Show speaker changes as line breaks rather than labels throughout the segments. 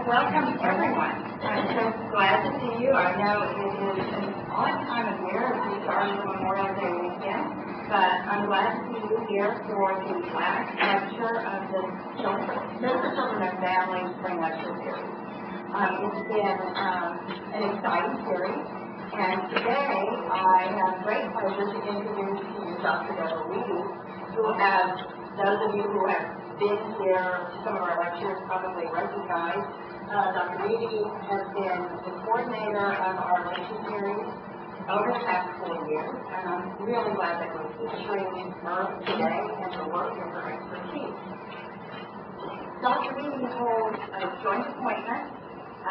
Welcome, everyone. I'm so glad to see you. I know it is an odd time of year. We started the Memorial Day weekend, but I'm glad to see you here for the last lecture of the Center for Children and Families Spring Lecture Series. It's been an exciting series, and today I have great pleasure to introduce to you Dr. Deborah Wiebe, who have, those of you who have been here to some of our lectures probably recognize. Dr. Wiebe has been the coordinator of our lecture series over the past 4 years, and I'm really glad that we're featuring her today and the work of her expertise. Dr. Wiebe holds a joint appointment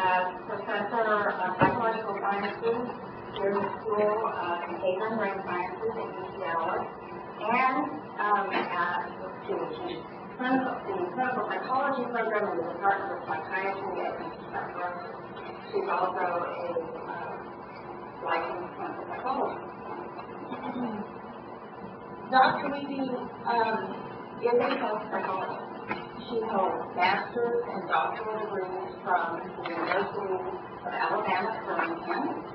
as Professor of Psychological Sciences here in the School of Behavior and Brain Sciences at UCLA, and the clinical psychology program in the Department of Psychiatry at Deborah. She's also a licensed clinical psychologist. Dr. Wiebe is a health psychologist. She holds master's and doctoral degrees from the University of Alabama at Birmingham,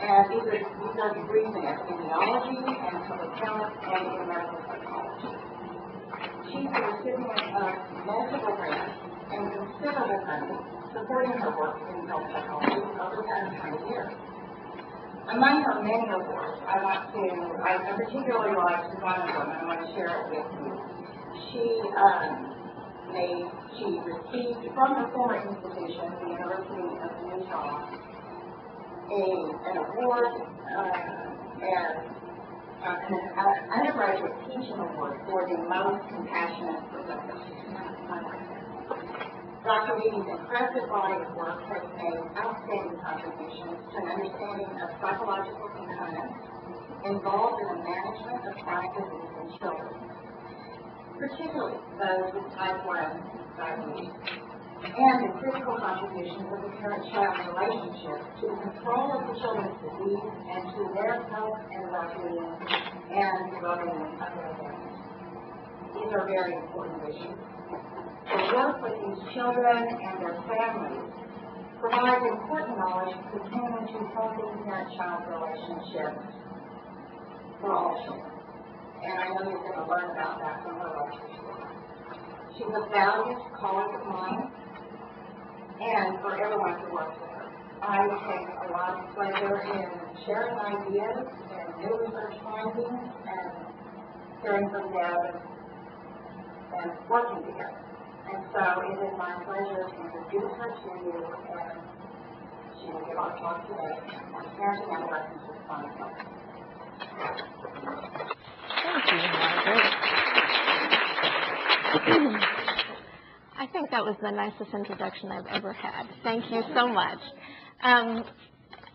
and these are degrees in epidemiology and public health and in medical psychology. She's the recipient of multiple grants and considerable money supporting her work in health psychology over the past 20 years. Among her many awards, I particularly like one of them, and I want to share it with you. She received from her former institution, the University of Utah, an award as an undergraduate teaching award for the most compassionate professor. Dr. Wiebe's impressive body of work has made outstanding contributions to an understanding of psychological components involved in the management of chronic disease in children, particularly those with type 1 diabetes, and the critical contributions of the parent-child relationship to the control of the children's disease and to their health and well-being and the well-being of their families. These are very important issues. The work with these children and their families provides important knowledge pertaining to healthy parent-child relationships for all children. And I know you're going to learn about that from her lectures today. She's a valued colleague of mine, and for everyone who works with her. I take a lot of pleasure in sharing ideas and new research findings and hearing from them and working together. And so it is my pleasure to introduce her to you, and she will give our talk today on parenting adolescents with chronic health.
Thank you, Margaret. I think that was the nicest introduction I've ever had. Thank you so much.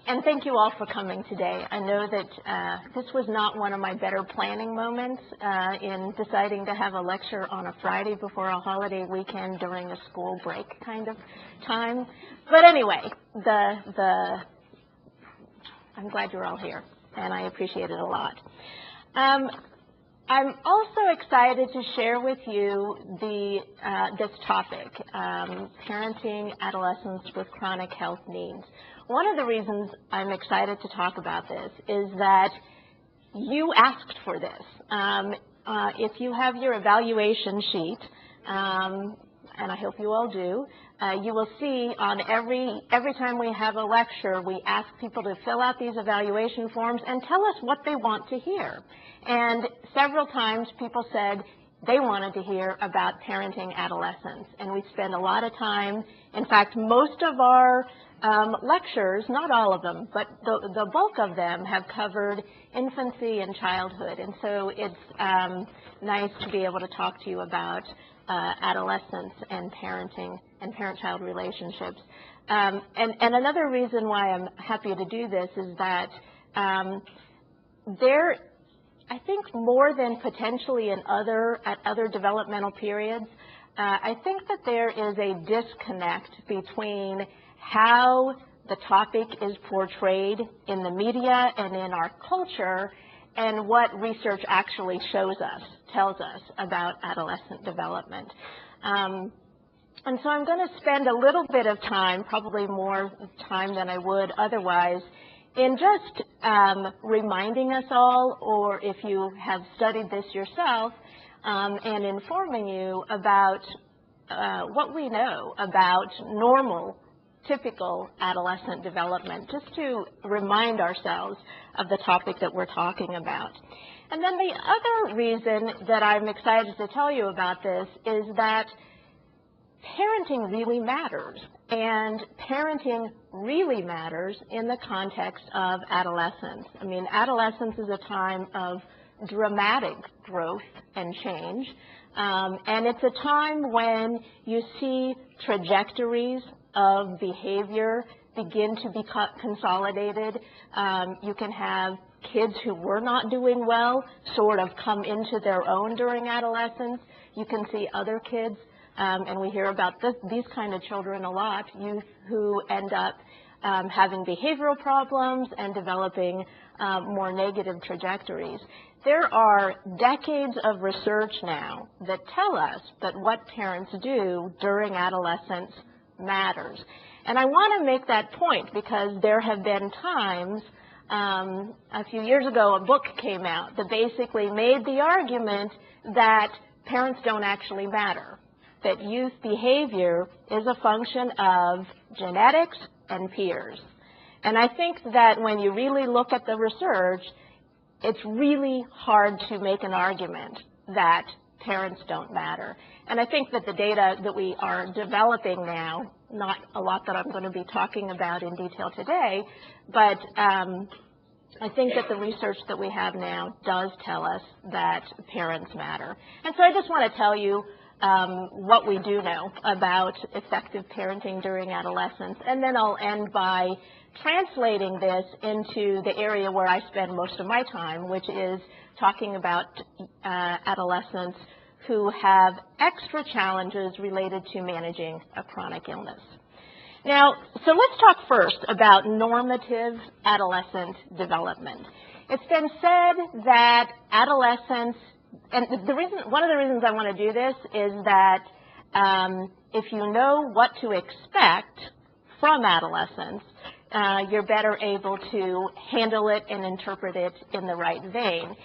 And thank you all for coming today. I know that this was not one of my better planning moments in deciding to have a lecture on a Friday before a holiday weekend during a school break kind of time. But anyway, I'm glad you're all here, and I appreciate it a lot. I'm also excited to share with you this topic, parenting adolescents with chronic health needs. One of the reasons I'm excited to talk about this is that you asked for this. If you have your evaluation sheet, and I hope you all do, you will see on every time we have a lecture, we ask people to fill out these evaluation forms and tell us what they want to hear. And several times people said they wanted to hear about parenting adolescents. And we spend a lot of time, in fact, most of our lectures, not all of them, but the bulk of them have covered infancy and childhood. And so it's nice to be able to talk to you about adolescence and parenting and parent-child relationships. And another reason why I'm happy to do this is that I think more than potentially at other developmental periods, I think that there is a disconnect between how the topic is portrayed in the media and in our culture and what research actually tells us about adolescent development. And so I'm going to spend a little bit of time, probably more time than I would otherwise, in just reminding us all, or if you have studied this yourself, and informing you about what we know about normal, typical adolescent development, just to remind ourselves of the topic that we're talking about. And then the other reason that I'm excited to tell you about this is that parenting really matters, and parenting really matters in the context of adolescence. I mean, adolescence is a time of dramatic growth and change, and it's a time when you see trajectories of behavior begin to be consolidated. You can have kids who were not doing well sort of come into their own during adolescence. You can see other kids, and we hear about these kind of children a lot, youth who end up having behavioral problems and developing more negative trajectories. There are decades of research now that tell us that what parents do during adolescence matters. And I want to make that point because there have been times, a few years ago, a book came out that basically made the argument that parents don't actually matter, that youth behavior is a function of genetics and peers. And I think that when you really look at the research, it's really hard to make an argument that parents don't matter. And I think that the data that we are developing now, not a lot that I'm going to be talking about in detail today, but I think that the research that we have now does tell us that parents matter. And so I just want to tell you what we do know about effective parenting during adolescence, and then I'll end by translating this into the area where I spend most of my time, which is talking about adolescents who have extra challenges related to managing a chronic illness. Now, so let's talk first about normative adolescent development. It's been said that adolescents, and one of the reasons I want to do this is that if you know what to expect from adolescence, you're better able to handle it and interpret it in the right vein.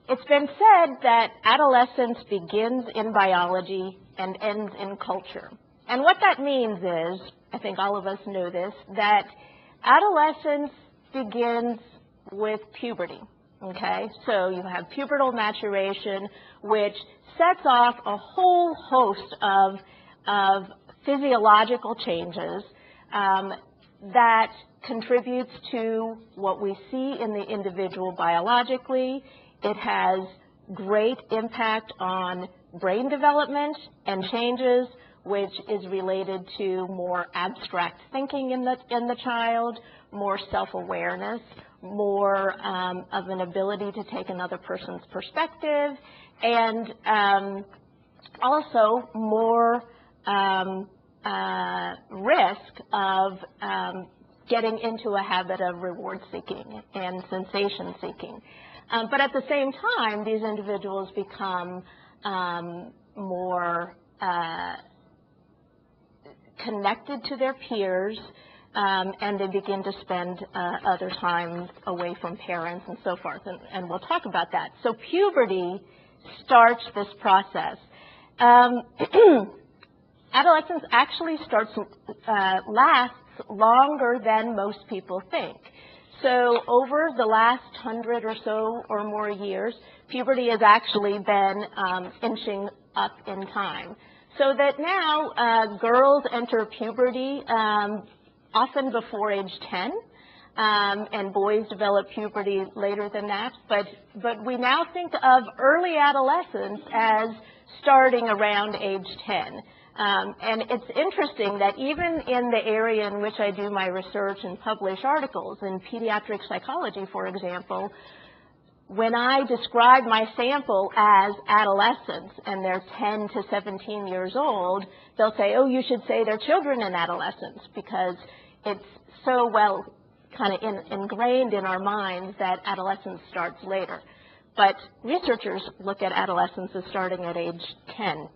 It's been said that adolescence begins in biology and ends in culture. And what that means is, I think all of us know this, that adolescence begins with puberty. Okay, so you have pubertal maturation, which sets off a whole host of physiological changes that contributes to what we see in the individual biologically. It has great impact on brain development and changes, which is related to more abstract thinking in the child, more self-awareness, more of an ability to take another person's perspective, and also more risk of getting into a habit of reward seeking and sensation seeking. But at the same time, these individuals become more connected to their peers, and they begin to spend other time away from parents and so forth, and we'll talk about that. So puberty starts this process. Adolescence actually lasts longer than most people think. So over the last 100 or so or more years, puberty has actually been inching up in time. So that now girls enter puberty often before age 10, and boys develop puberty later than that. But we now think of early adolescence as starting around age 10. And it's interesting that even in the area in which I do my research and publish articles, in pediatric psychology, for example, when I describe my sample as adolescents and they're 10 to 17 years old, they'll say, oh, you should say they're children in adolescence, because it's so well kind of ingrained in our minds that adolescence starts later. But researchers look at adolescence as starting at age 10.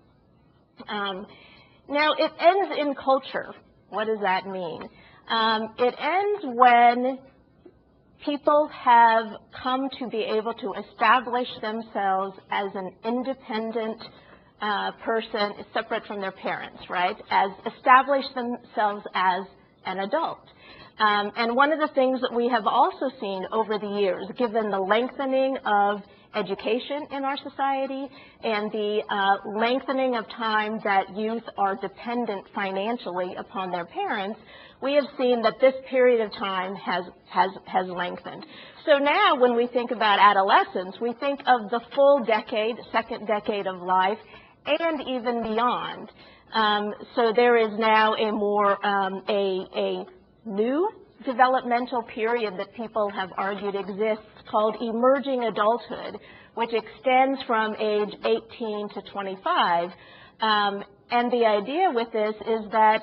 Now, it ends in culture. What does that mean? It ends when people have come to be able to establish themselves as an independent person separate from their parents, right? As establish themselves as an adult. And one of the things that we have also seen over the years, given the lengthening of education in our society and the lengthening of time that youth are dependent financially upon their parents, we have seen that this period of time has lengthened. So now when we think about adolescence, we think of the full decade, second decade of life, and even beyond. So there is now a more a new developmental period that people have argued exists called emerging adulthood, which extends from age 18 to 25. And the idea with this is that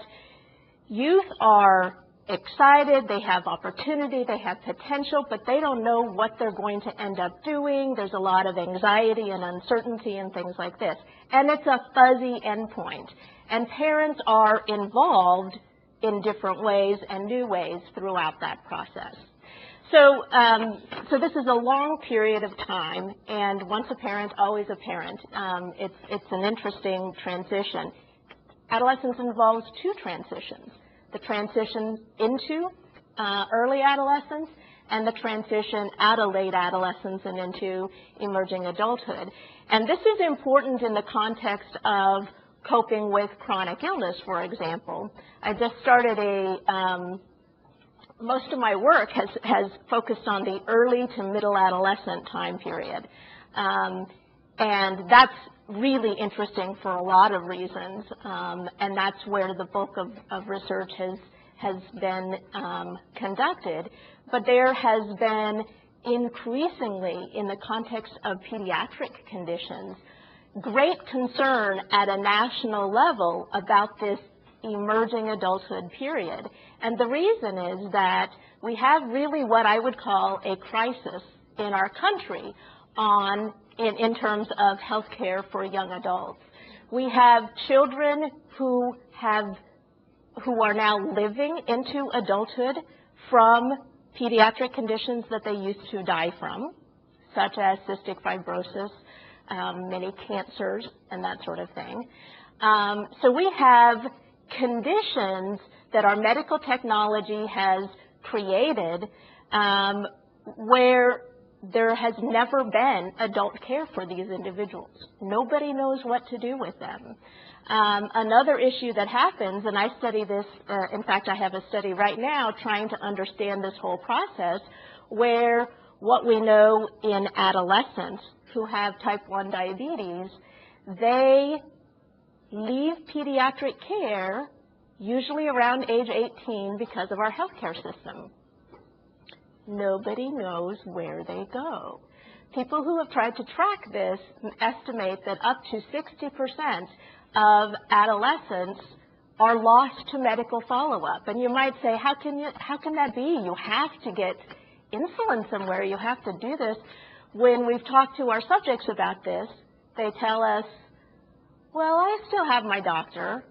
youth are excited, they have opportunity, they have potential, but they don't know what they're going to end up doing. There's a lot of anxiety and uncertainty and things like this. And it's a fuzzy endpoint. And parents are involved in different ways and new ways throughout that process. So, so this is a long period of time, and once a parent, always a parent. It's an interesting transition. Adolescence involves two transitions: the transition into early adolescence and the transition out of late adolescence and into emerging adulthood. And this is important in the context of coping with chronic illness, for example. I just started most of my work has focused on the early to middle adolescent time period. And that's really interesting for a lot of reasons, and that's where the bulk of research has been conducted. But there has been increasingly, in the context of pediatric conditions, great concern at a national level about this emerging adulthood period. And the reason is that we have really what I would call a crisis in our country in terms of health care for young adults. We have children who are now living into adulthood from pediatric conditions that they used to die from, such as cystic fibrosis, many cancers, and that sort of thing. So we have conditions that our medical technology has created where there has never been adult care for these individuals. Nobody knows what to do with them. Another issue that happens, and I study this, in fact, I have a study right now trying to understand this whole process, where what we know in adolescents who have type 1 diabetes, they leave pediatric care usually around age 18 because of our healthcare system. Nobody knows where they go. People who have tried to track this estimate that up to 60% of adolescents are lost to medical follow-up. And you might say, how can that be? You have to get insulin somewhere. You have to do this. When we've talked to our subjects about this, they tell us, well, I still have my doctor.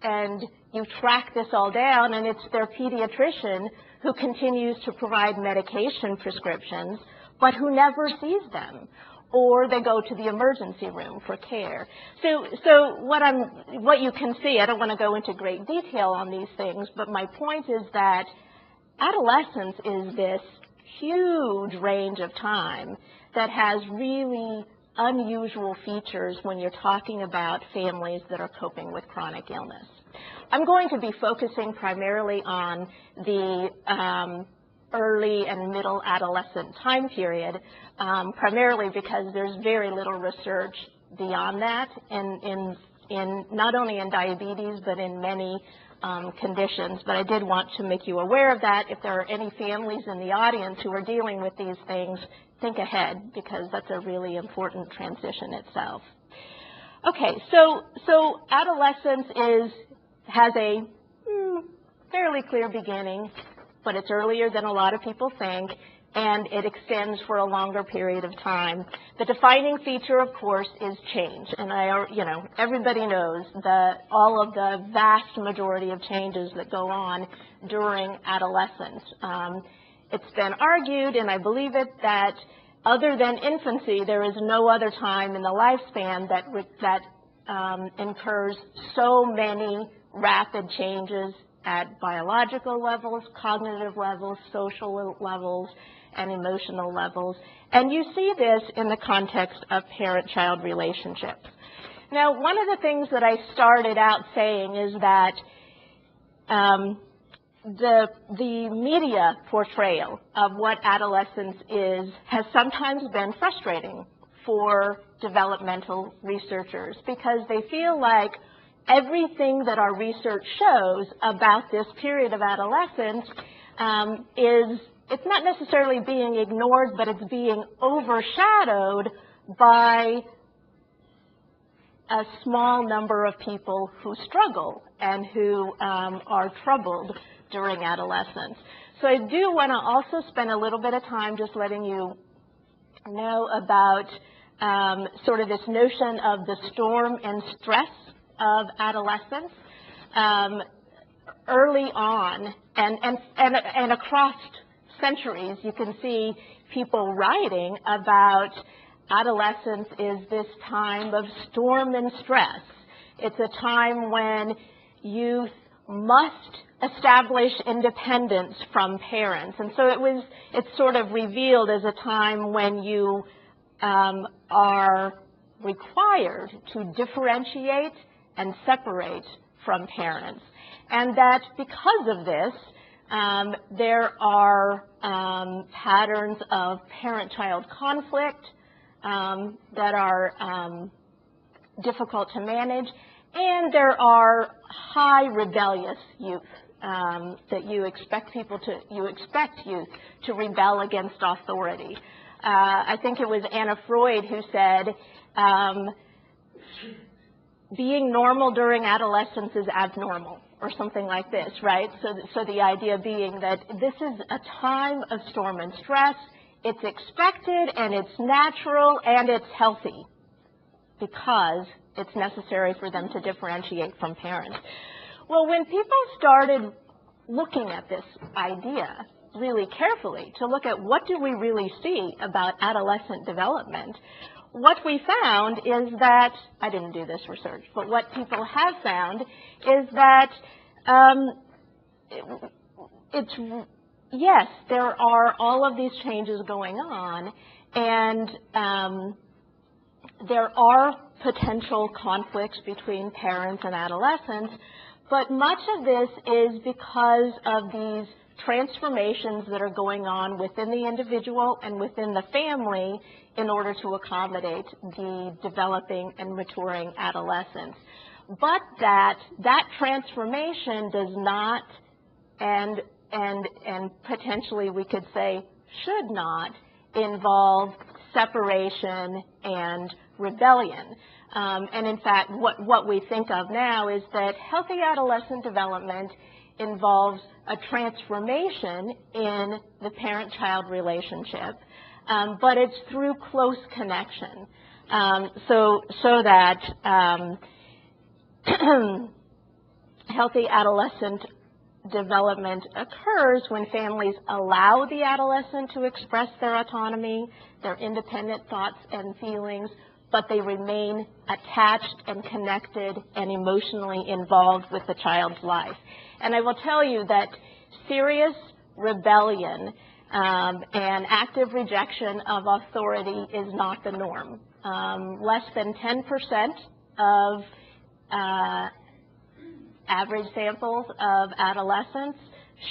And you track this all down, and it's their pediatrician who continues to provide medication prescriptions, but who never sees them. Or they go to the emergency room for care. So what you can see, I don't want to go into great detail on these things, but my point is that adolescence is this huge range of time that has really unusual features when you're talking about families that are coping with chronic illness. I'm going to be focusing primarily on the early and middle adolescent time period, primarily because there's very little research beyond that in not only in diabetes but in many conditions. But I did want to make you aware of that. If there are any families in the audience who are dealing with these things, think ahead, because that's a really important transition itself. Okay, so adolescence has a fairly clear beginning, but it's earlier than a lot of people think, and it extends for a longer period of time. The defining feature, of course, is change, and everybody knows all of the vast majority of changes that go on during adolescence. It's been argued, and I believe it, that other than infancy, there is no other time in the lifespan that incurs so many rapid changes at biological levels, cognitive levels, social levels, and emotional levels. And you see this in the context of parent-child relationships. Now, one of the things that I started out saying is that the media portrayal of what adolescence is has sometimes been frustrating for developmental researchers because they feel like everything that our research shows about this period of adolescence it's not necessarily being ignored, but it's being overshadowed by a small number of people who struggle and who are troubled during adolescence. So I do want to also spend a little bit of time just letting you know about sort of this notion of the storm and stress of adolescence. Early on and across centuries, you can see people writing about adolescence is this time of storm and stress. It's a time when youth must establish independence from parents. And so it's sort of revealed as a time when you are required to differentiate and separate from parents. And that because of this, there are patterns of parent-child conflict that are difficult to manage, and there are high rebellious youth that you expect youth to rebel against authority. I think it was Anna Freud who said, being normal during adolescence is abnormal, or something like this, right? So the idea being that this is a time of storm and stress. It's expected, and it's natural, and it's healthy because it's necessary for them to differentiate from parents. Well, when people started looking at this idea really carefully to look at what do we really see about adolescent development, what we found is that, I didn't do this research, but what people have found is that yes, there are all of these changes going on, and there are potential conflicts between parents and adolescents, but much of this is because of these transformations that are going on within the individual and within the family in order to accommodate the developing and maturing adolescents. But that transformation does not, and potentially we could say should not, involve separation and rebellion. And in fact, what we think of now is that healthy adolescent development involves a transformation in the parent-child relationship, but it's through close connection, so that healthy adolescent development occurs when families allow the adolescent to express their autonomy, their independent thoughts and feelings, but they remain attached and connected and emotionally involved with the child's life. And I will tell you that serious rebellion and active rejection of authority is not the norm. Less than 10% of average samples of adolescents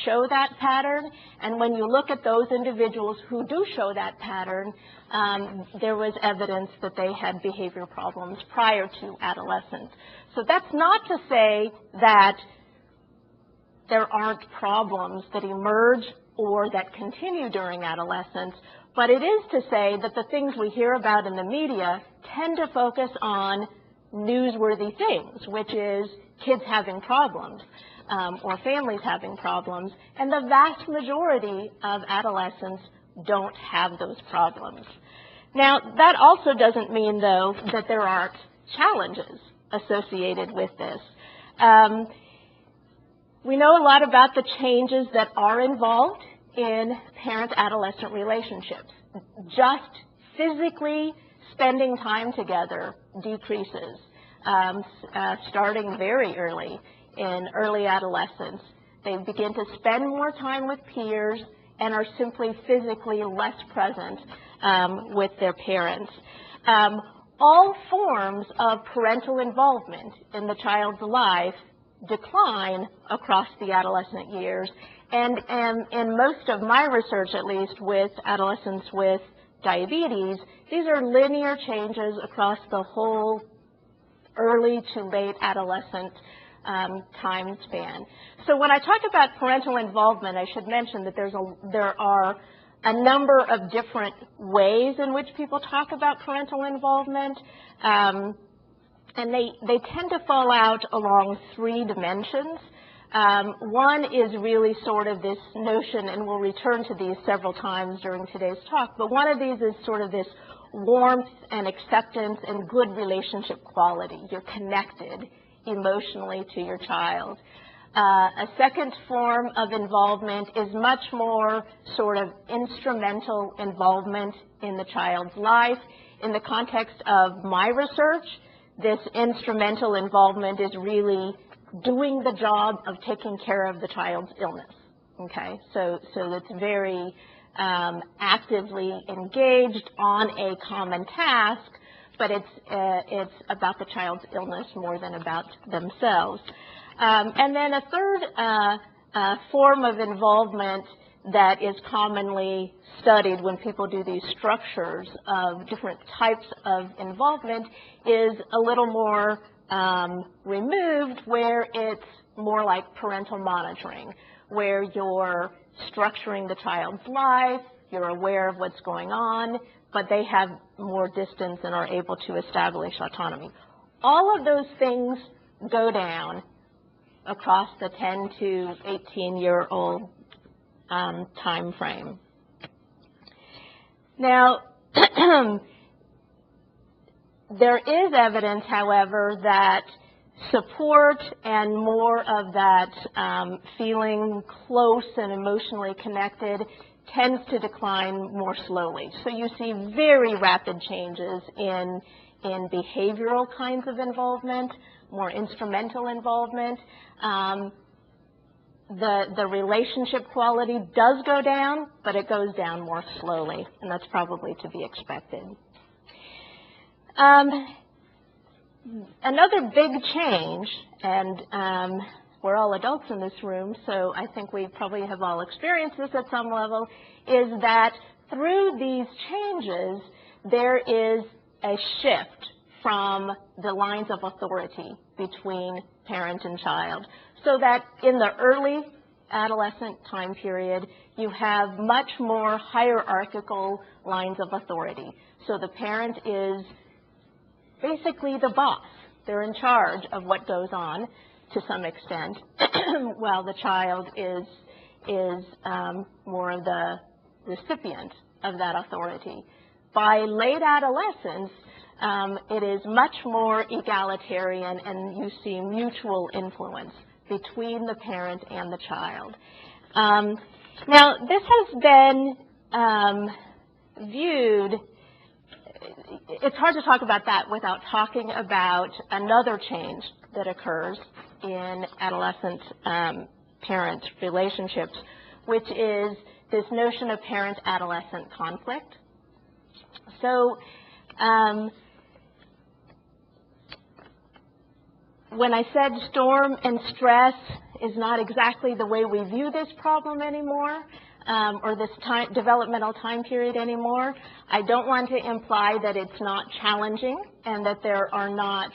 show that pattern, and when you look at those individuals who do show that pattern, there was evidence that they had behavior problems prior to adolescence. So that's not to say that there aren't problems that emerge or that continue during adolescence, but it is to say that the things we hear about in the media tend to focus on newsworthy things, which is kids having problems or families having problems, and the vast majority of adolescents don't have those problems. Now, that also doesn't mean, though, that there aren't challenges associated with this. We know a lot about the changes that are involved in parent-adolescent relationships. Just physically spending time together decreases, starting very early in early adolescence. They begin to spend more time with peers and are simply physically less present with their parents. All forms of parental involvement in the child's life decline across the adolescent years, and in most of my research, at least, with adolescents with diabetes, these are linear changes across the whole early to late adolescent time span. So when I talk about parental involvement, I should mention that there are a number of different ways in which people talk about parental involvement, and they tend to fall out along three dimensions. One is really sort of this notion, and we'll return to these several times during today's talk, but one of these is sort of this warmth and acceptance and good relationship quality. You're connected emotionally to your child. A second form of involvement is much more sort of instrumental involvement in the child's life. In the context of my research, this instrumental involvement is really doing the job of taking care of the child's illness. Okay, so it's very actively engaged on a common task, but it's about the child's illness more than about themselves. And then a third form of involvement that is commonly studied when people do these structures of different types of involvement is a little more removed, where it's more like parental monitoring, where you're structuring the child's life, you're aware of what's going on, but they have more distance and are able to establish autonomy. All of those things go down across the 10 to 18-year-old time frame. Now, there is evidence, however, that support and more of that feeling close and emotionally connected tends to decline more slowly. So you see very rapid changes in behavioral kinds of involvement, more instrumental involvement. The relationship quality does go down, but it goes down more slowly, and that's probably to be expected. Another big change, and we're all adults in this room, so I think we probably have all experienced this at some level, is that through these changes, there is a shift from the lines of authority between parent and child. So that in the early adolescent time period, you have much more hierarchical lines of authority. So the parent is basically the boss. They're in charge of what goes on to some extent, while the child is more of the recipient of that authority. By late adolescence, it is much more egalitarian, and you see mutual influence between the parent and the child. Now, this has been viewed, it's hard to talk about that without talking about another change that occurs in adolescent parent relationships, which is this notion of parent-adolescent conflict. So when I said storm and stress is not exactly the way we view this problem anymore, or this developmental time period anymore, I don't want to imply that it's not challenging and that there are not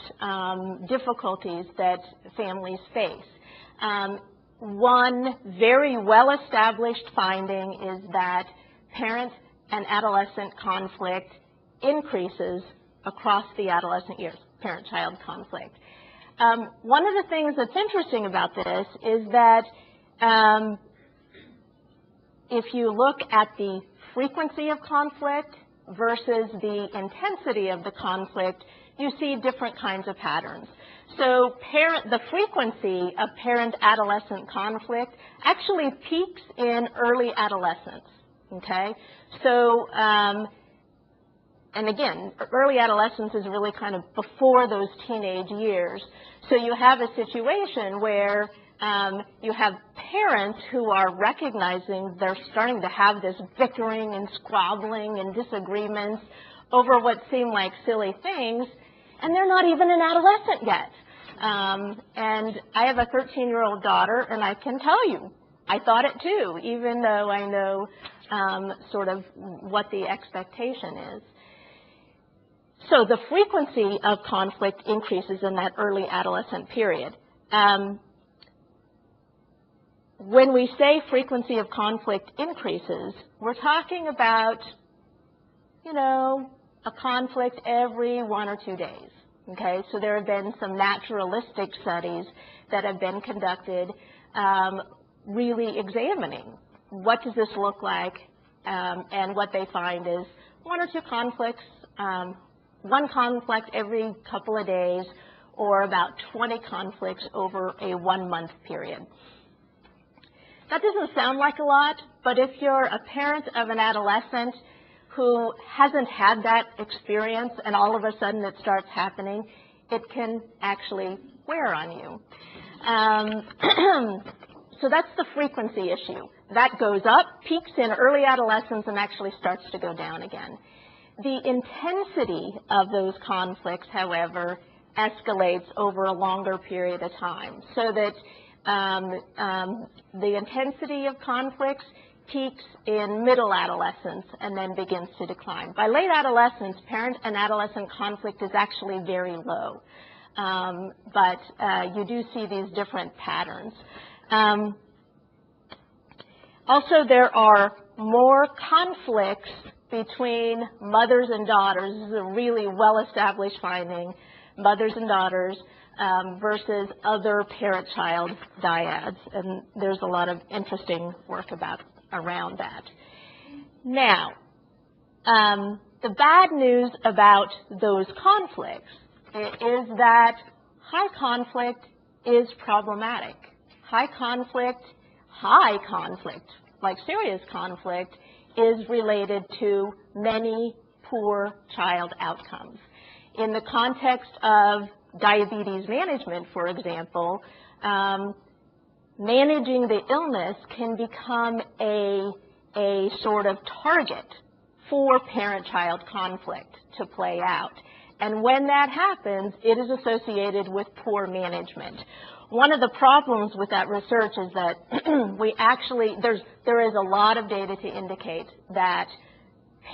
difficulties that families face. One very well-established finding is that parent and adolescent conflict increases across the adolescent years, parent-child conflict. One of the things that's interesting about this is that if you look at the frequency of conflict versus the intensity of the conflict, you see different kinds of patterns. So the frequency of parent-adolescent conflict actually peaks in early adolescence, okay? So, and again, early adolescence is really kind of before those teenage years. So you have a situation where you have parents who are recognizing they're starting to have this bickering and squabbling and disagreements over what seem like silly things, and they're not even an adolescent yet. And I have a 13-year-old daughter, and I can tell you, I thought it too, even though I know sort of what the expectation is. So the frequency of conflict increases in that early adolescent period. When we say frequency of conflict increases, we're talking about, you know, a conflict every 1 or 2 days. Okay, so there have been some naturalistic studies that have been conducted really examining what does this look like, and what they find is 1 or 2 conflicts, 1 conflict every couple of days, or about 20 conflicts over a 1-month period. That doesn't sound like a lot, but if you're a parent of an adolescent who hasn't had that experience and all of a sudden it starts happening, it can actually wear on you. So that's the frequency issue. That goes up, peaks in early adolescence, and actually starts to go down again. The intensity of those conflicts, however, escalates over a longer period of time, so that the intensity of conflicts peaks in middle adolescence and then begins to decline. By late adolescence, parent and adolescent conflict is actually very low, but you do see these different patterns. Also, there are more conflicts between mothers and daughters. This is a really well-established finding, mothers and daughters versus other parent-child dyads, and there's a lot of interesting work around that. Now, the bad news about those conflicts is that high conflict is problematic. High conflict, like serious conflict, is related to many poor child outcomes. In the context of diabetes management, for example, managing the illness can become a sort of target for parent-child conflict to play out. And when that happens, it is associated with poor management. One of the problems with that research is that there is a lot of data to indicate that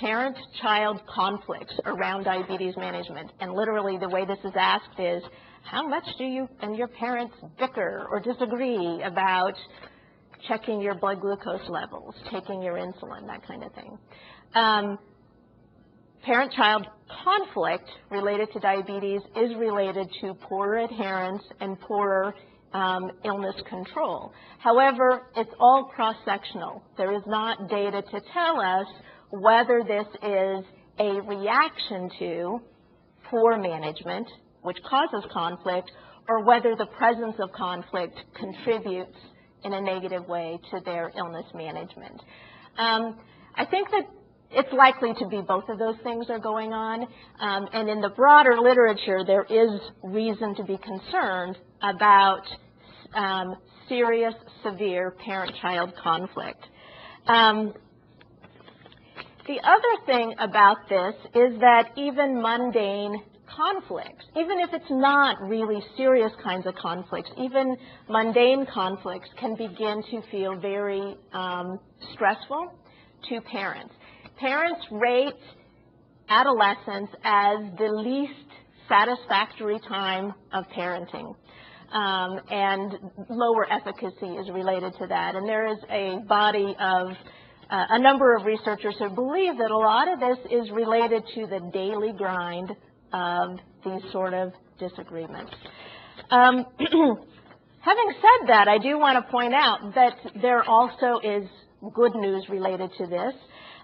parent-child conflicts around diabetes management, and literally the way this is asked is, how much do you and your parents bicker or disagree about checking your blood glucose levels, taking your insulin, that kind of thing. Parent-child conflict related to diabetes is related to poorer adherence and poorer illness control. However, it's all cross-sectional. There is not data to tell us whether this is a reaction to poor management, which causes conflict, or whether the presence of conflict contributes in a negative way to their illness management. I think that it's likely to be both of those things are going on, and in the broader literature, there is reason to be concerned about serious, severe parent-child conflict. The other thing about this is that even mundane conflicts, even if it's not really serious kinds of conflicts, even mundane conflicts can begin to feel very stressful to parents. Parents rate adolescence as the least satisfactory time of parenting, and lower efficacy is related to that. And there is a body of a number of researchers who believe that a lot of this is related to the daily grind of these sort of disagreements. Having said that, I do want to point out that there also is good news related to this.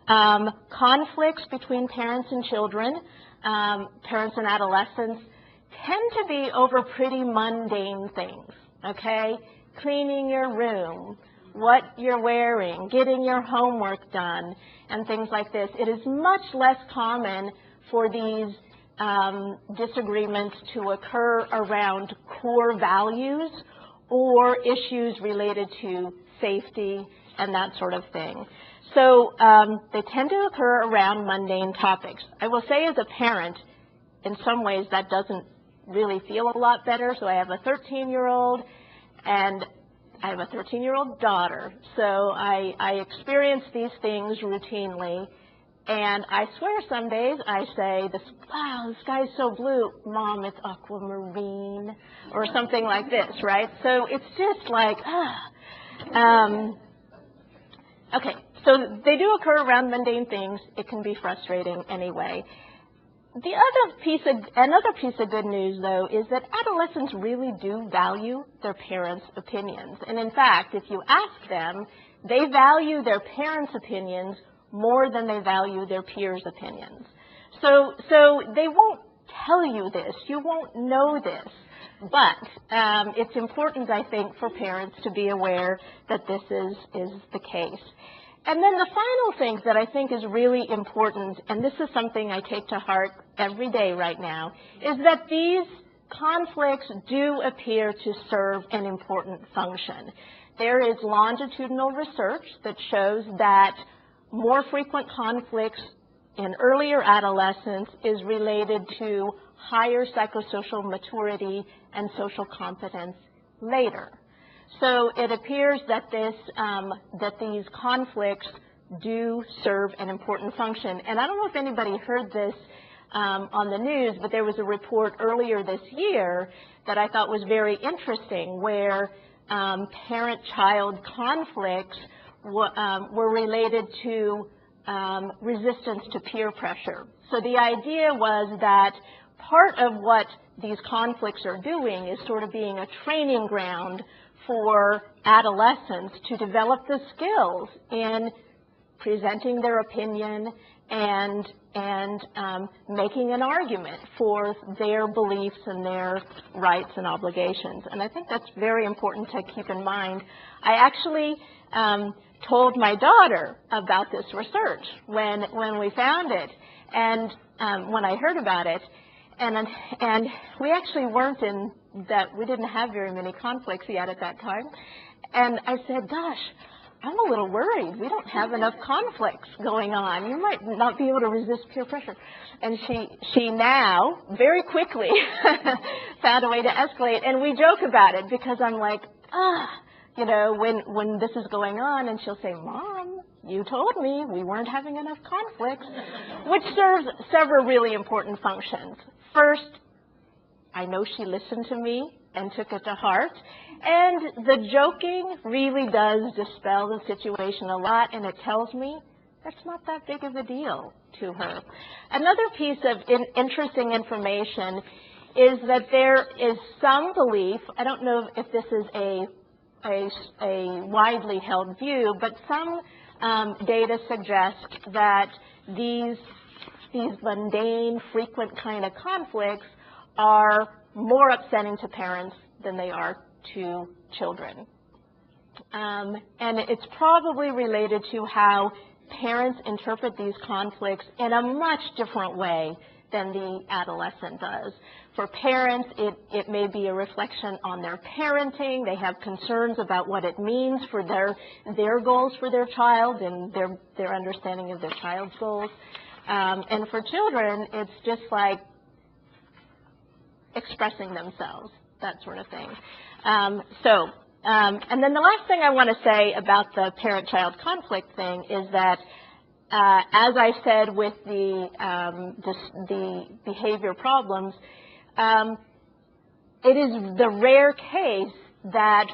Conflicts between parents and children, parents and adolescents, tend to be over pretty mundane things, okay? Cleaning your room, what you're wearing, getting your homework done, and things like this. It is much less common for these disagreements to occur around core values or issues related to safety and that sort of thing. So they tend to occur around mundane topics. I will say as a parent, in some ways that doesn't really feel a lot better. So I have a 13-year-old and I have a 13-year-old daughter. So I experience these things routinely. And I swear some days I say, wow, the sky's so blue. Mom, it's aquamarine, or something like this, right? So it's just like, okay, so they do occur around mundane things. It can be frustrating anyway. Another piece of good news, though, is that adolescents really do value their parents' opinions. And in fact, if you ask them, they value their parents' opinions more than they value their peers' opinions. So they won't tell you this. You won't know this. But it's important, I think, for parents to be aware that this is the case. And then the final thing that I think is really important, and this is something I take to heart every day right now, is that these conflicts do appear to serve an important function. There is longitudinal research that shows that more frequent conflicts in earlier adolescence is related to higher psychosocial maturity and social competence later. So it appears that these conflicts do serve an important function. And I don't know if anybody heard this on the news, but there was a report earlier this year that I thought was very interesting, where parent-child conflicts were related to resistance to peer pressure. So the idea was that part of what these conflicts are doing is sort of being a training ground for adolescents to develop the skills in presenting their opinion and making an argument for their beliefs and their rights and obligations. And I think that's very important to keep in mind. I actually told my daughter about this research when we found it, and when I heard about it, and we actually weren't in that, we didn't have very many conflicts yet at that time. And I said, gosh, I'm a little worried. We don't have enough conflicts going on. You might not be able to resist peer pressure. And she now, very quickly, found a way to escalate. And we joke about it because I'm like, you know, when this is going on, and she'll say, Mom, you told me we weren't having enough conflicts, which serves several really important functions. First, I know she listened to me and took it to heart. And the joking really does dispel the situation a lot, and it tells me that's not that big of a deal to her. Another piece of interesting information is that there is some belief, I don't know if this is a widely held view, but some data suggest that these mundane, frequent kind of conflicts are more upsetting to parents than they are to children. And it's probably related to how parents interpret these conflicts in a much different way than the adolescent does. For parents, it may be a reflection on their parenting. They have concerns about what it means for their goals for their child and their understanding of their child's goals. And for children, it's just like expressing themselves, that sort of thing. And then the last thing I want to say about the parent-child conflict thing is that, as I said with the behavior problems, it is the rare case that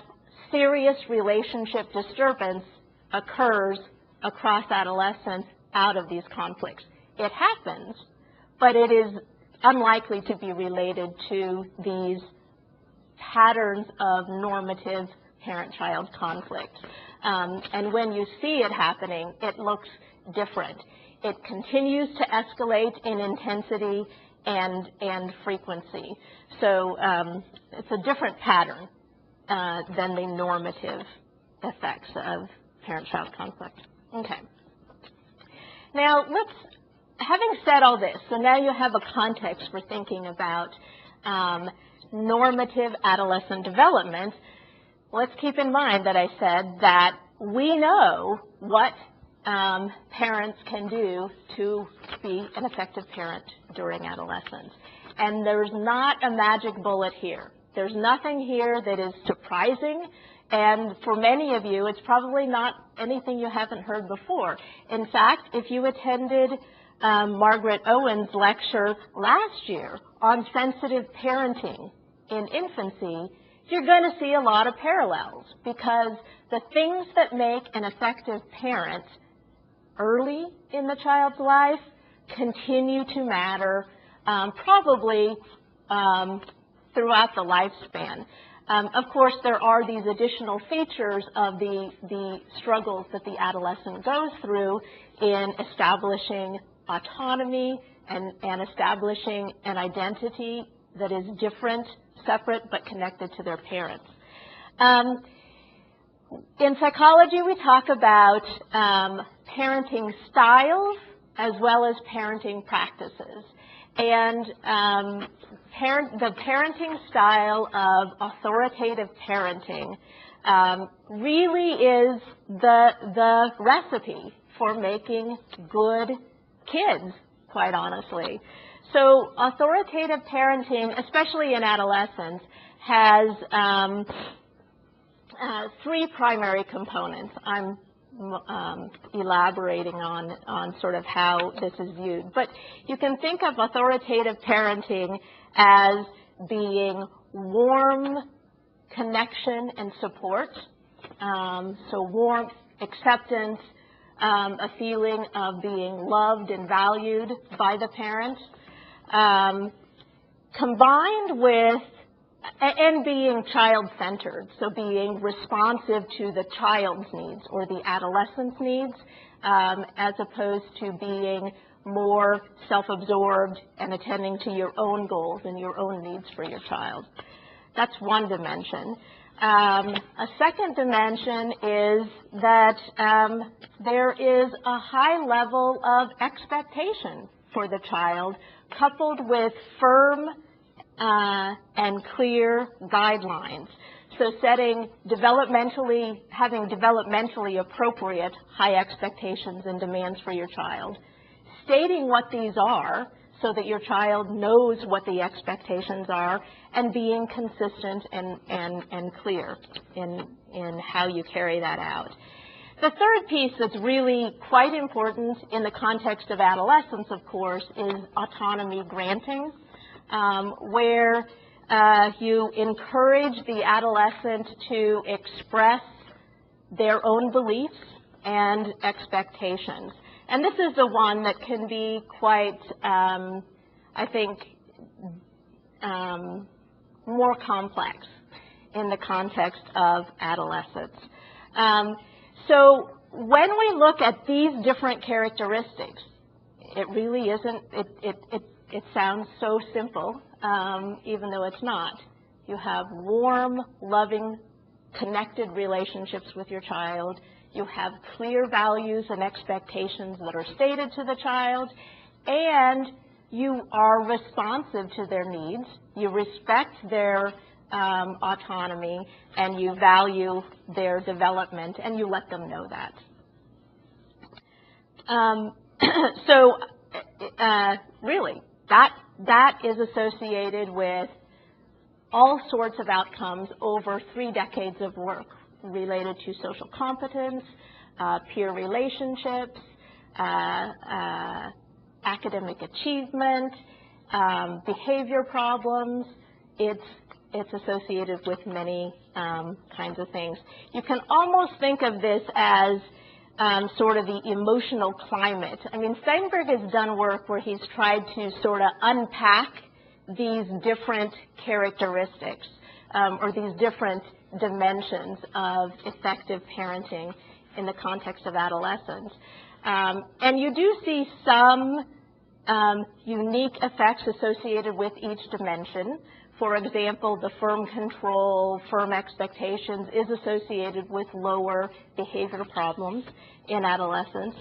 serious relationship disturbance occurs across adolescence out of these conflicts. It happens, but it is unlikely to be related to these patterns of normative parent-child conflict. And when you see it happening, it looks different. It continues to escalate in intensity and frequency. So it's a different pattern than the normative effects of parent-child conflict. Okay. Now, having said all this, so now you have a context for thinking about normative adolescent development. Let's keep in mind that I said that we know what parents can do to be an effective parent during adolescence. And there's not a magic bullet here. There's nothing here that is surprising. And for many of you, it's probably not anything you haven't heard before. In fact, if you attended Margaret Owen's lecture last year on sensitive parenting in infancy, you're going to see a lot of parallels, because the things that make an effective parent early in the child's life continue to matter probably throughout the lifespan. Of course, there are these additional features of the struggles that the adolescent goes through in establishing autonomy and establishing an identity that is different, separate, but connected to their parents. In psychology, we talk about parenting styles as well as parenting practices. And the parenting style of authoritative parenting really is the recipe for making good kids, quite honestly. So authoritative parenting, especially in adolescence, has three primary components. I'm elaborating on sort of how this is viewed. But you can think of authoritative parenting as being warm connection and support. So warmth, acceptance, a feeling of being loved and valued by the parent, combined with and being child-centered, so being responsive to the child's needs or the adolescent's needs, as opposed to being more self-absorbed and attending to your own goals and your own needs for your child. That's one dimension. A second dimension is that there is a high level of expectation for the child, coupled with firm and clear guidelines. So having developmentally appropriate high expectations and demands for your child, stating what these are so that your child knows what the expectations are, and being consistent and clear in how you carry that out. The third piece that's really quite important in the context of adolescence, of course, is autonomy granting, where you encourage the adolescent to express their own beliefs and expectations. And this is the one that can be quite, I think, more complex in the context of adolescence. So when we look at these different characteristics, it really isn't, it sounds so simple, even though it's not. You have warm, loving, connected relationships with your child. You have clear values and expectations that are stated to the child, and you are responsive to their needs. You respect their autonomy, and you value their development, and you let them know that. Really, that is associated with all sorts of outcomes over 3 decades of work related to social competence, peer relationships, academic achievement, behavior problems. It's associated with many kinds of things. You can almost think of this as sort of the emotional climate. I mean, Steinberg has done work where he's tried to sort of unpack these different characteristics or these different dimensions of effective parenting in the context of adolescence. And you do see some unique effects associated with each dimension. For example, the firm control, firm expectations is associated with lower behavior problems in adolescents.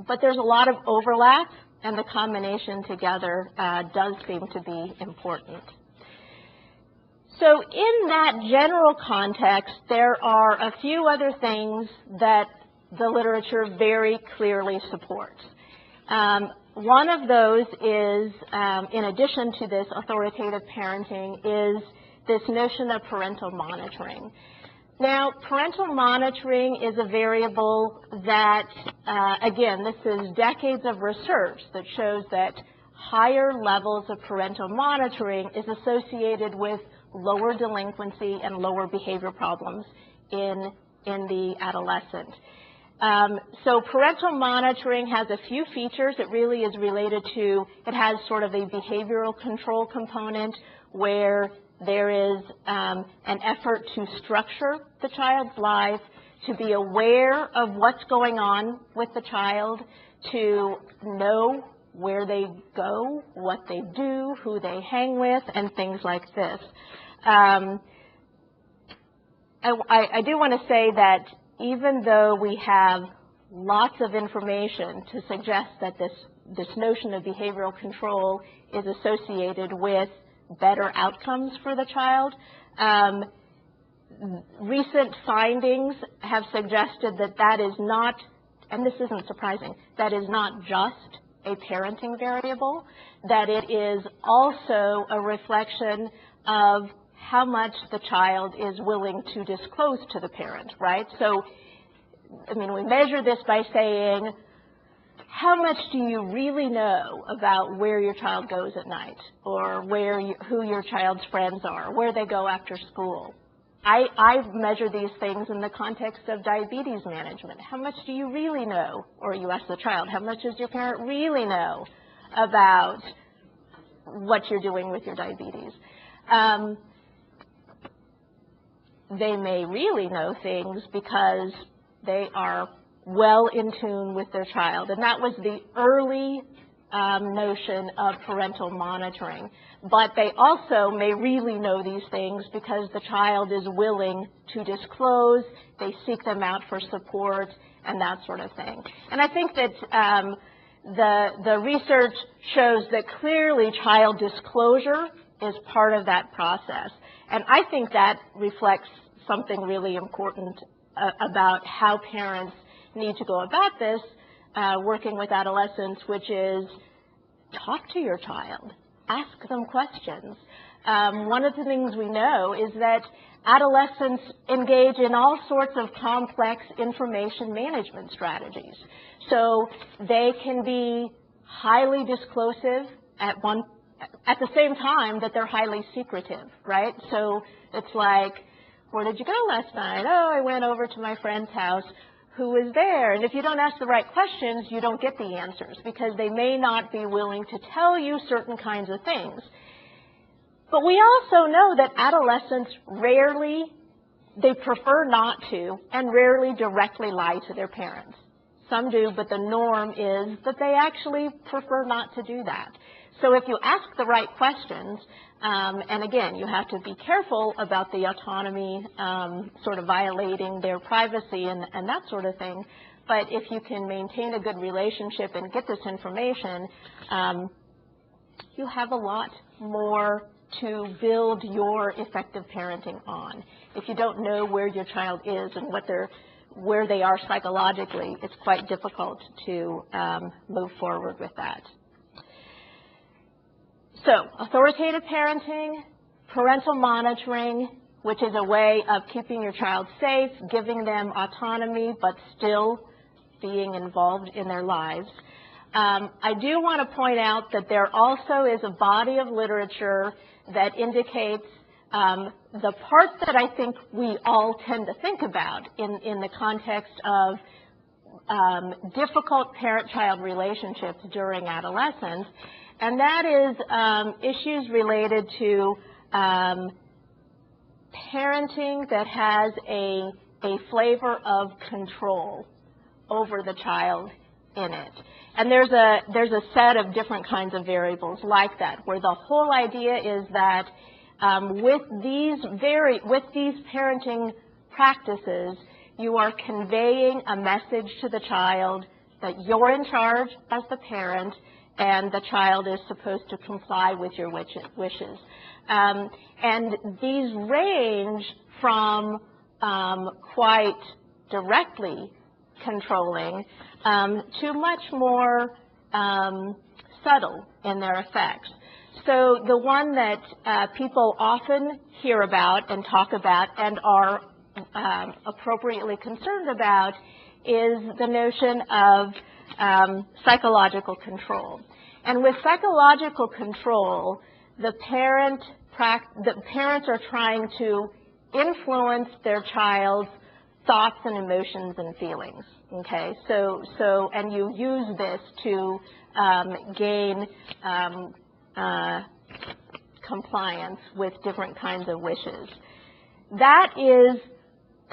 But there's a lot of overlap, and the combination together does seem to be important. So in that general context, there are a few other things that the literature very clearly supports. One of those is, in addition to this authoritative parenting, is this notion of parental monitoring. Now, parental monitoring is a variable that, again, this is decades of research that shows that higher levels of parental monitoring is associated with lower delinquency and lower behavior problems in the adolescent. So parental monitoring has a few features. It really is related to, it has sort of a behavioral control component where there is an effort to structure the child's life, to be aware of what's going on with the child, to know where they go, what they do, who they hang with, and things like this. I do want to say that even though we have lots of information to suggest that this notion of behavioral control is associated with better outcomes for the child, recent findings have suggested that that is not, and this isn't surprising, that is not just a parenting variable, that it is also a reflection of how much the child is willing to disclose to the parent, right? So, I mean, we measure this by saying, how much do you really know about where your child goes at night, or who your child's friends are, where they go after school? I measure these things in the context of diabetes management. How much do you really know? Or you ask the child, how much does your parent really know about what you're doing with your diabetes? They may really know things because they are well in tune with their child. And that was the early notion of parental monitoring. But they also may really know these things because the child is willing to disclose, they seek them out for support, and that sort of thing. And I think that the research shows that clearly child disclosure is part of that process. And I think that reflects something really important about how parents need to go about this, working with adolescents, which is talk to your child, ask them questions. One of the things we know is that adolescents engage in all sorts of complex information management strategies. So they can be highly disclosive at the same time that they're highly secretive, right? So it's like, where did you go last night? Oh, I went over to my friend's house. Who was there? And if you don't ask the right questions, you don't get the answers because they may not be willing to tell you certain kinds of things. But we also know that adolescents they prefer not to, and rarely directly lie to their parents. Some do, but the norm is that they actually prefer not to do that. So if you ask the right questions, and again, you have to be careful about the autonomy sort of violating their privacy and that sort of thing, but if you can maintain a good relationship and get this information, you have a lot more to build your effective parenting on. If you don't know where your child is and where they are psychologically, it's quite difficult to move forward with that. So, authoritative parenting, parental monitoring, which is a way of keeping your child safe, giving them autonomy, but still being involved in their lives. I do want to point out that there also is a body of literature that indicates the part that I think we all tend to think about in the context of difficult parent-child relationships during adolescence, and that is issues related to parenting that has a a flavor of control over the child in it. And there's a set of different kinds of variables like that, where the whole idea is that with these parenting practices, you are conveying a message to the child that you're in charge as the parent, and the child is supposed to comply with your wishes. And these range from quite directly controlling to much more subtle in their effects. So the one that people often hear about and talk about and are appropriately concerned about is the notion of psychological control. And with psychological control, the parents are trying to influence their child's thoughts and emotions and feelings. Okay, and you use this to gain compliance with different kinds of wishes. That is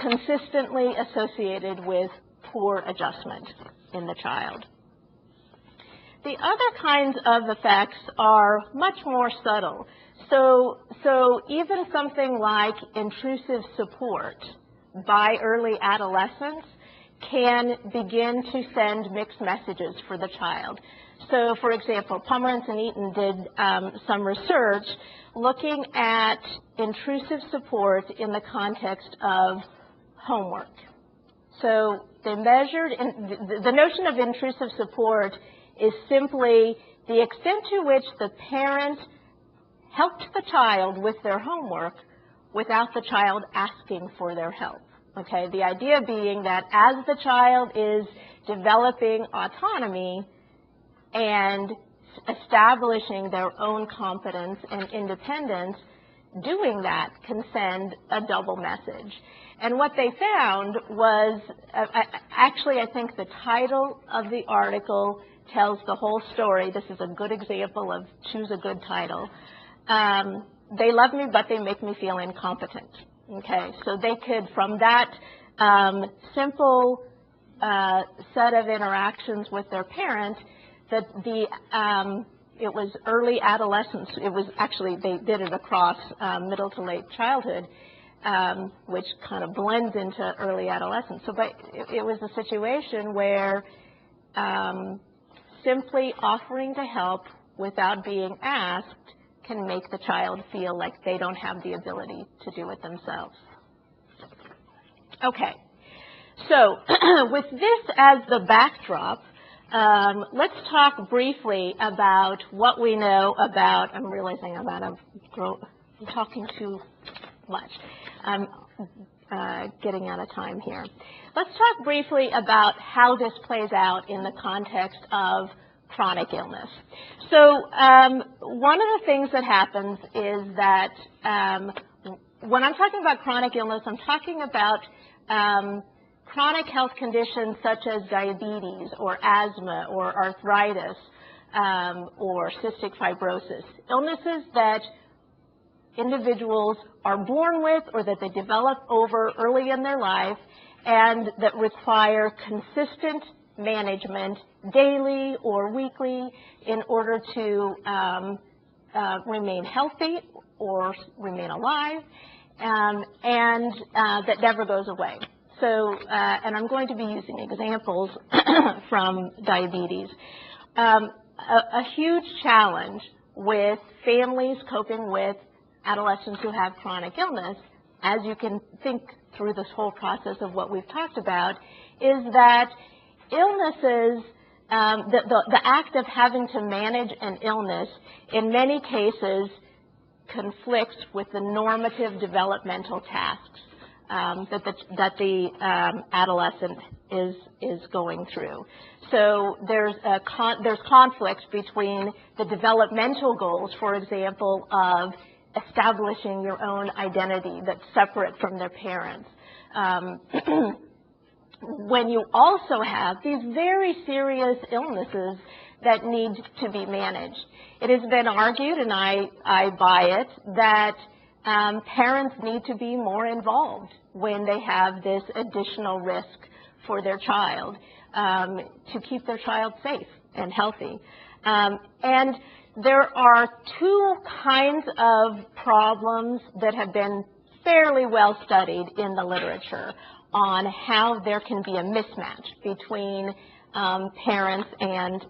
consistently associated with poor adjustment in the child. The other kinds of effects are much more subtle. So even something like intrusive support by early adolescence can begin to send mixed messages for the child. So, for example, Pomerantz and Eaton did some research looking at intrusive support in the context of homework. So they measured, the notion of intrusive support is simply the extent to which the parent helped the child with their homework without the child asking for their help. Okay, the idea being that as the child is developing autonomy and establishing their own competence and independence, doing that can send a double message. And what they found was, actually I think the title of the article tells the whole story. This is a good example of choose a good title. They love me, but they make me feel incompetent. Okay, so they could, from that simple set of interactions with their parent, that it was early adolescence. It was actually, they did it across middle to late childhood, which kind of blends into early adolescence. So, but it was a situation where simply offering to help without being asked can make the child feel like they don't have the ability to do it themselves. Okay, so with this as the backdrop, let's talk briefly about what we know about, I'm realizing I'm talking too much. I'm getting out of time here. Let's talk briefly about how this plays out in the context of chronic illness. So one of the things that happens is that when I'm talking about chronic illness, I'm talking about chronic health conditions such as diabetes or asthma or arthritis or cystic fibrosis, illnesses that individuals are born with or that they develop over early in their life and that require consistent management daily or weekly in order to remain healthy or remain alive, and that never goes away. So, and I'm going to be using examples from diabetes. A huge challenge with families coping with adolescents who have chronic illness, as you can think through this whole process of what we've talked about, is that illnesses, the act of having to manage an illness in many cases conflicts with the normative developmental tasks that the adolescent is going through. So there's conflicts between the developmental goals, for example, of establishing your own identity that's separate from their parents. When you also have these very serious illnesses that need to be managed. It has been argued, and I buy it, that Parents need to be more involved when they have this additional risk for their child, to keep their child safe and healthy. And there are two kinds of problems that have been fairly well studied in the literature on how there can be a mismatch between parents and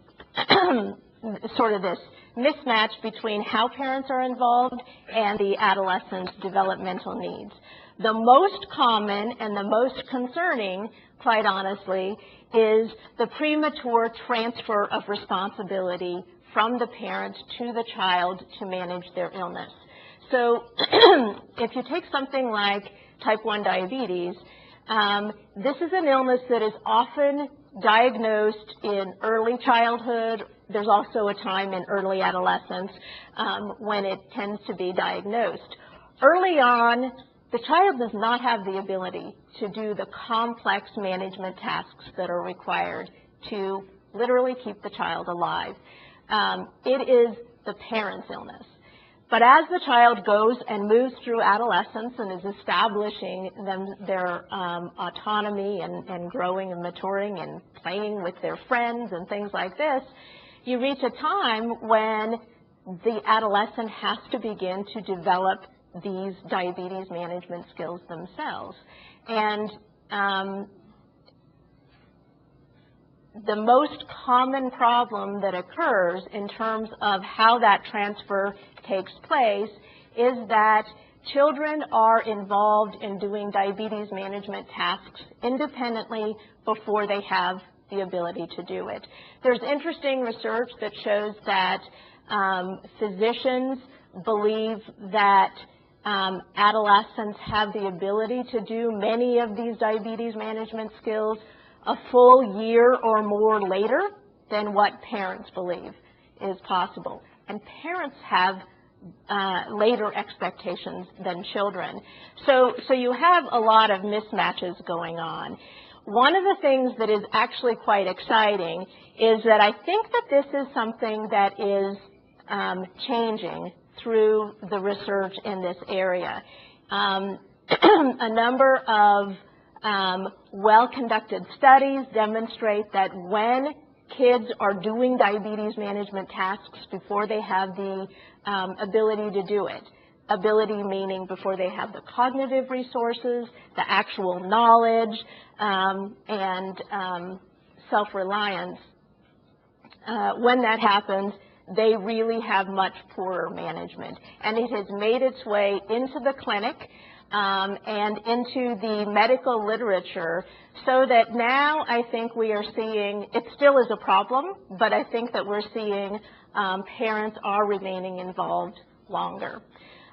sort of this mismatch between how parents are involved and the adolescent's developmental needs. The most common and the most concerning, quite honestly, is the premature transfer of responsibility from the parent to the child to manage their illness. So if you take something like type 1 diabetes, this is an illness that is often diagnosed in early childhood. There's also a time in early adolescence when it tends to be diagnosed. Early on, the child does not have the ability to do the complex management tasks that are required to literally keep the child alive. It is the parent's illness. But as the child goes and moves through adolescence and is establishing their autonomy and growing and maturing and playing with their friends and things like this, you reach a time when the adolescent has to begin to develop these diabetes management skills themselves. And the most common problem that occurs in terms of how that transfer takes place is that children are involved in doing diabetes management tasks independently before they have the ability to do it. There's interesting research that shows that physicians believe that adolescents have the ability to do many of these diabetes management skills a full year or more later than what parents believe is possible. And parents have later expectations than children. So you have a lot of mismatches going on. One of the things that is actually quite exciting is that I think that this is something that is changing through the research in this area. A number of well-conducted studies demonstrate that when kids are doing diabetes management tasks before they have the ability to do it, ability meaning before they have the cognitive resources, the actual knowledge, and self-reliance, when that happens, they really have much poorer management. And it has made its way into the clinic and into the medical literature, so that now I think we are seeing, it still is a problem, but I think that we're seeing parents are remaining involved longer.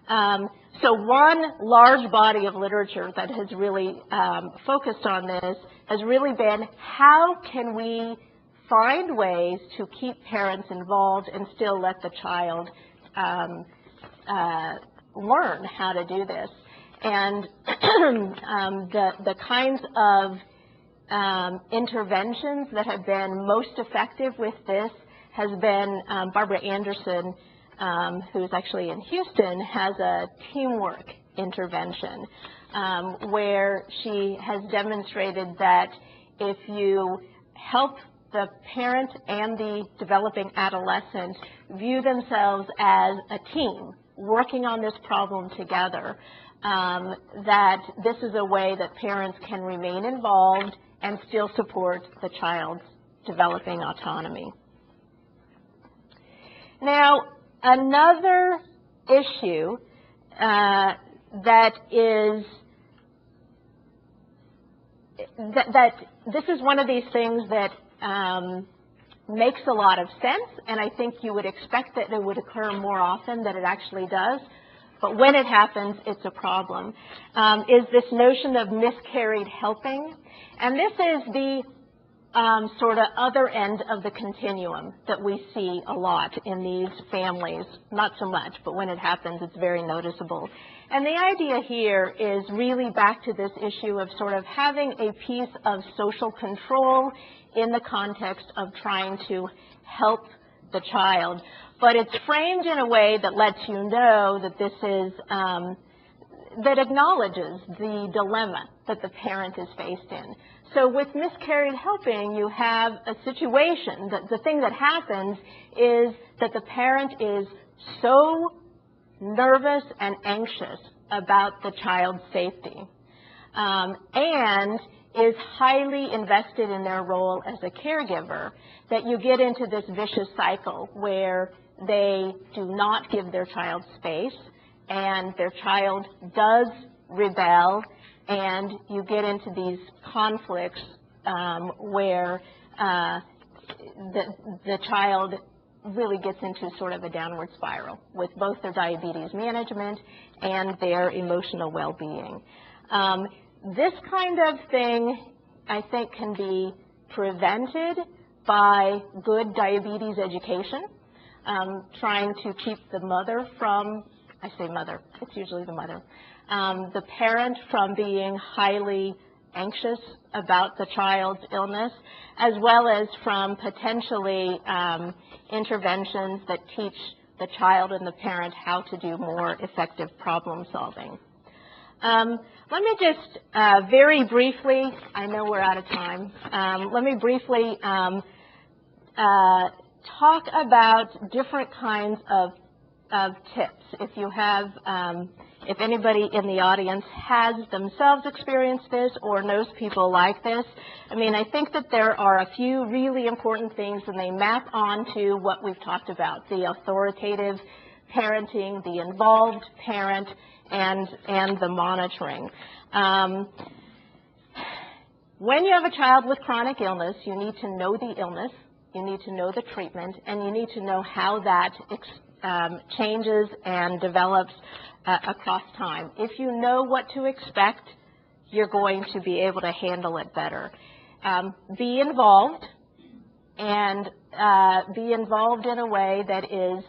So one large body of literature that has really focused on this has really been, how can we find ways to keep parents involved and still let the child learn how to do this. And the kinds of interventions that have been most effective with this has been Barbara Anderson, who's actually in Houston, has a teamwork intervention where she has demonstrated that if you help the parent and the developing adolescent view themselves as a team working on this problem together, that this is a way that parents can remain involved and still support the child's developing autonomy. Now, another issue that this is one of these things that makes a lot of sense, and I think you would expect that it would occur more often than it actually does. But when it happens, it's a problem, is this notion of miscarried helping. And this is the sort of other end of the continuum that we see a lot in these families. Not so much, but when it happens, it's very noticeable. And the idea here is really back to this issue of sort of having a piece of social control in the context of trying to help the child. But it's framed in a way that lets you know that this is that acknowledges the dilemma that the parent is faced in. So with miscarried helping, you have a situation that the thing that happens is that the parent is so nervous and anxious about the child's safety, and is highly invested in their role as a caregiver, that you get into this vicious cycle where they do not give their child space, and their child does rebel, and you get into these conflicts where the child really gets into sort of a downward spiral with both their diabetes management and their emotional well-being. This kind of thing, I think, can be prevented by good diabetes education, trying to keep the mother from, I say mother, it's usually the mother, the parent from being highly anxious about the child's illness, as well as from potentially interventions that teach the child and the parent how to do more effective problem solving. Let me just very briefly, I know we're out of time, let me briefly talk about different kinds of tips. If you have, if anybody in the audience has themselves experienced this or knows people like this, I mean, I think that there are a few really important things, and they map onto what we've talked about, the authoritative parenting, the involved parent, and the monitoring. When you have a child with chronic illness, you need to know the illness, you need to know the treatment, and you need to know how that changes and develops across time. If you know what to expect, you're going to be able to handle it better. Be involved, and be involved in a way that is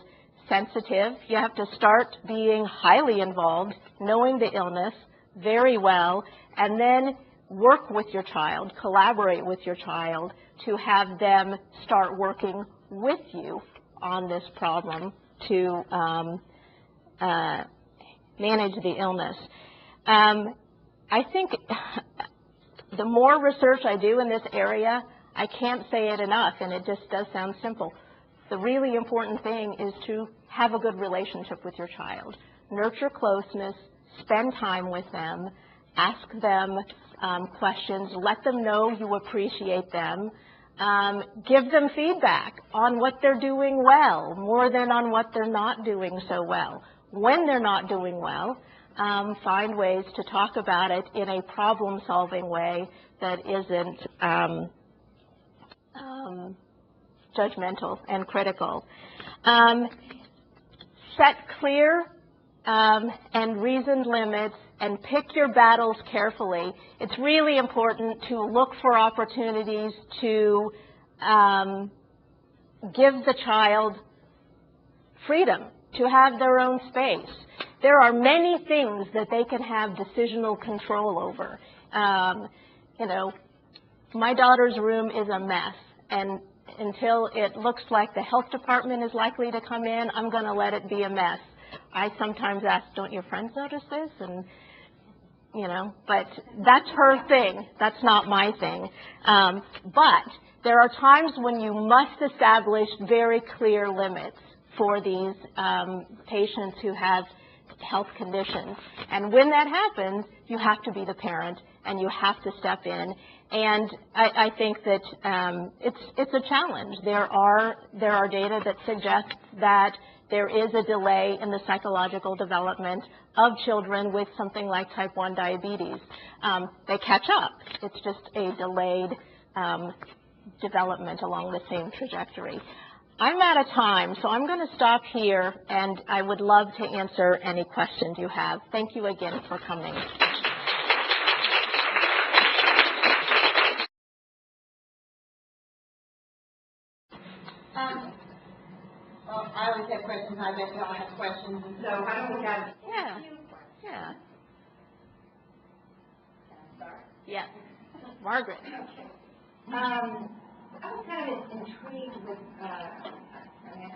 sensitive. You have to start being highly involved, knowing the illness very well, and then work with your child, collaborate with your child to have them start working with you on this problem to manage the illness. I think the more research I do in this area, I can't say it enough, and it just does sound simple. The really important thing is to have a good relationship with your child. Nurture closeness, spend time with them, ask them questions, let them know you appreciate them, give them feedback on what they're doing well, more than on what they're not doing so well. When they're not doing well, find ways to talk about it in a problem-solving way that isn't judgmental and critical. Set clear and reasoned limits, and pick your battles carefully. It's really important to look for opportunities to give the child freedom to have their own space. There are many things that they can have decisional control over. You know, my daughter's room is a mess, and until it looks like the health department is likely to come in, I'm going to let it be a mess. I sometimes ask, don't your friends notice this? And, you know, but that's her thing. That's not my thing. But there are times when you must establish very clear limits for these patients who have health conditions. And when that happens, you have to be the parent and you have to step in. And I think that it's a challenge. There are data that suggests that there is a delay in the psychological development of children with something like type 1 diabetes. They catch up. It's just a delayed development along the same trajectory. I'm out of time, so I'm going to stop here, and I would love to answer any questions you have. Thank you again for coming.
Well, I always have questions. I bet you all have questions. So why don't we have
Yeah.
a few questions?
Yeah.
Can I start?
Yes. Margaret.
Okay. I was kind of intrigued with, I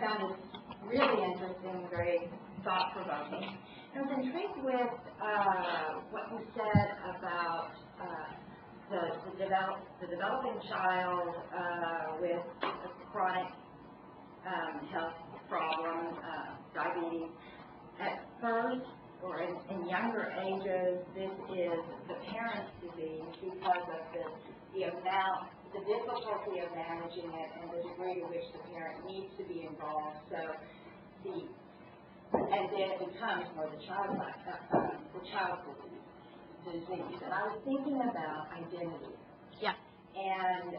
found it really interesting, very thought-provoking.
I was intrigued with what you said about the developing child with a chronic health problem, diabetes. At first, or in younger ages, this is the parent's disease because of the difficulty of managing it and the degree to which the parent needs to be involved. So and then it becomes more the child's disease. And I was thinking about identity.
Yeah.
And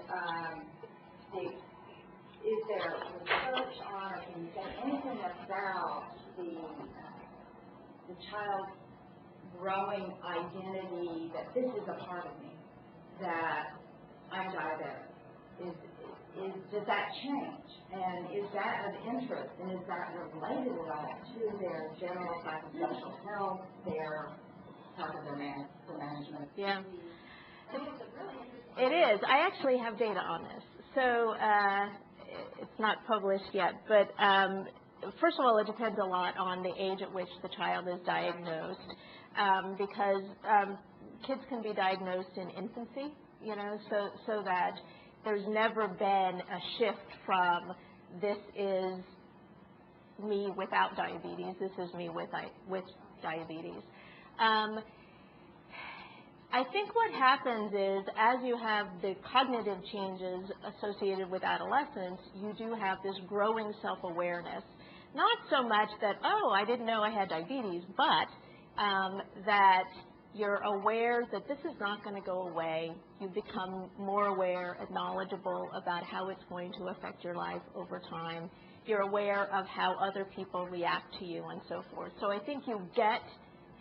is there research on, or can you say anything about the child's growing identity that this is a part of me, that I'm diabetic? Does that change? And is that of interest? And is that related at all to their general psychosocial health, their management?
Yeah. It is. I actually have data on this. So it's not published yet, but first of all, it depends a lot on the age at which the child is diagnosed, because kids can be diagnosed in infancy, so that there's never been a shift from this is me without diabetes, this is me with diabetes. I think what happens is, as you have the cognitive changes associated with adolescence, you do have this growing self-awareness. Not so much that, oh, I didn't know I had diabetes, but that you're aware that this is not going to go away. You become more aware and knowledgeable about how it's going to affect your life over time. You're aware of how other people react to you and so forth. So I think you get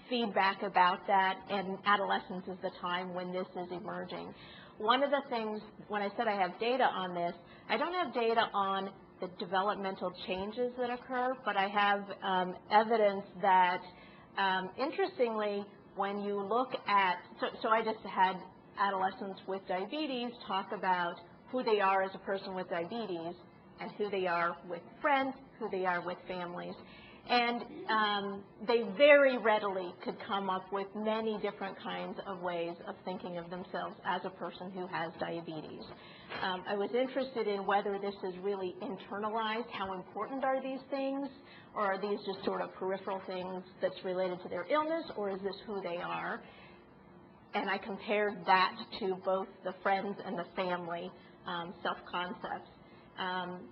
feedback about that, and adolescence is the time when this is emerging. One of the things, when I said I have data on this, I don't have data on the developmental changes that occur, but I have evidence that, interestingly, when you look at, so I just had adolescents with diabetes talk about who they are as a person with diabetes and who they are with friends, who they are with families. And they very readily could come up with many different kinds of ways of thinking of themselves as a person who has diabetes. I was interested in whether this is really internalized, how important are these things, or are these just sort of peripheral things that's related to their illness, or is this who they are? And I compared that to both the friends and the family self-concepts.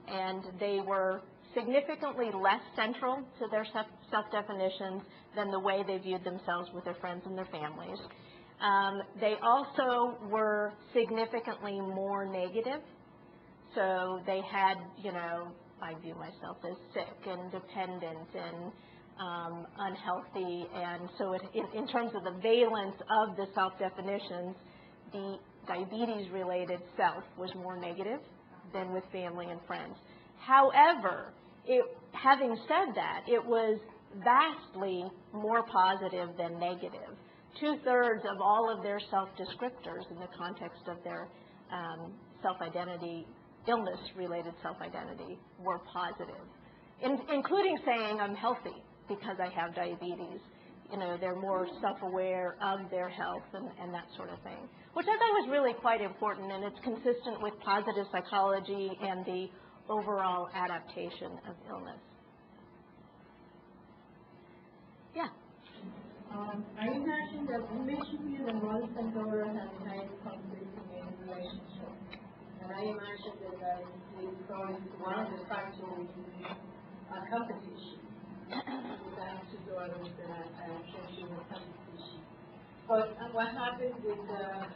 And they were significantly less central to their self-definitions than the way they viewed themselves with their friends and their families. They also were significantly more negative. So they had, I view myself as sick and dependent and unhealthy. And so in terms of the valence of the self-definitions, the diabetes-related self was more negative than with family and friends. However, having said that, it was vastly more positive than negative. 2/3 of all of their self-descriptors in the context of their self-identity, illness-related self-identity, were positive, including saying I'm healthy because I have diabetes. They're more self-aware of their health and that sort of thing, which I thought was really quite important, and it's consistent with positive psychology and the overall adaptation of illness. Yeah?
I imagine that you mentioned here that Wallace and Deborah have had conflict in a relationship. And I imagine that because one of the factors is competition. With answers to others and social competition. But what happens with the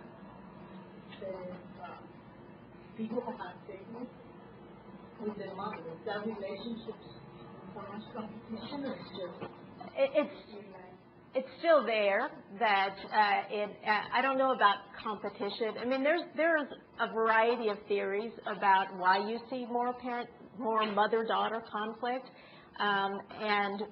people who have sickness with their mothers? That relationship so much competition, or
it's still there. That I don't know about competition. I mean, there's a variety of theories about why you see more mother-daughter conflict, and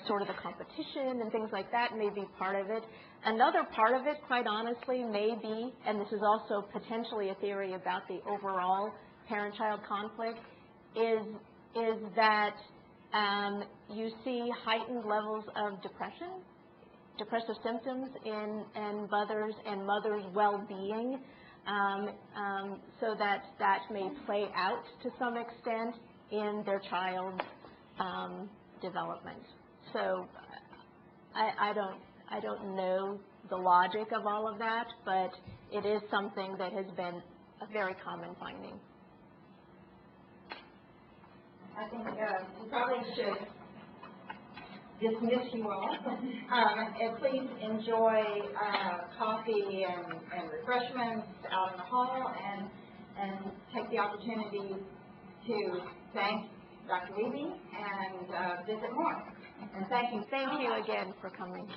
sort of the competition and things like that may be part of it. Another part of it, quite honestly, may be, and this is also potentially a theory about the overall parent-child conflict, is that You see heightened levels of depressive symptoms in mothers and mothers' well-being, so that may play out to some extent in their child's development. So I don't know the logic of all of that, but it is something that has been a very common finding.
I think we probably should dismiss you all. And please enjoy coffee and refreshments out in the hall, and take the opportunity to thank Dr. Wiebe and visit more. And thank you.
Thank you again for coming.